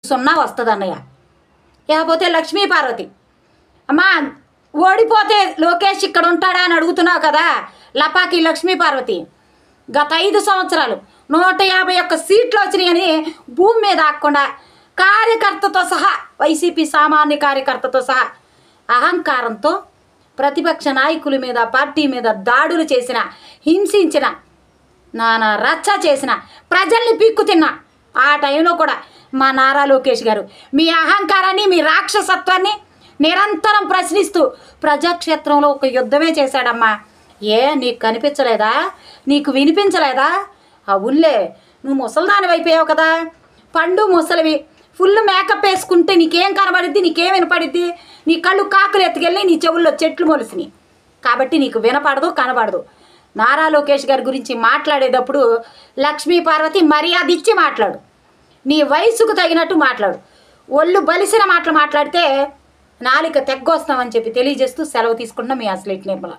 సున్నా వస్తుంది అన్నయ్య. లేకపోతే లక్ష్మీ పార్వతి అమ్మా ఓడిపోతే లోకేష్ ఇక్కడ ఉంటాడా అని అడుగుతున్నావు కదా. లపాకి లక్ష్మీ పార్వతి గత 5 సంవత్సరాలు 151 సీట్లు వచ్చినాయని భూమి మీద ఆకుండా కార్యకర్తతో సహా వైసీపీ సామాన్య కార్యకర్తతో సహా అహంకారంతో ప్రతిపక్ష నాయకుల మీద పార్టీ మీద దాడులు చేసిన, హింసించిన, నానా రచ్చ చేసిన, ప్రజల్ని పీక్కు తిన్నా ఆ టైంలో కూడా మా నారా లోకేష్ గారు మీ అహంకారాన్ని, మీ రాక్షసత్వాన్ని నిరంతరం ప్రశ్నిస్తూ ప్రజాక్షేత్రంలో ఒక యుద్ధమే చేశాడమ్మా. నీకు కనిపించలేదా? నీకు వినిపించలేదా? అవునులే, నువ్వు ముసలిదాని అయిపోయావు కదా. పండు ముసలివి ఫుల్ మేకప్ వేసుకుంటే నీకేం కనబడిద్ది, నీకేం వినపడిద్ది? నీ కళ్ళు కాకులు ఎత్తుకెళ్ళి నీ చెవుల్లో చెట్లు మొలిసినాయి కాబట్టి నీకు వినపడదు, కనబడదు. నారా లోకేష్ గారి గురించి మాట్లాడేటప్పుడు లక్ష్మీ పార్వతి మర్యాద ఇచ్చి మాట్లాడు. నీ వయసుకు తగినట్టు మాట్లాడు. ఒళ్ళు బలిసిన మాటలు మాట్లాడితే నాలిక తెగ్గొస్తామని చెప్పి తెలియజేస్తూ సెలవు తీసుకుంటున్నా మీ అసలు నిర్మల.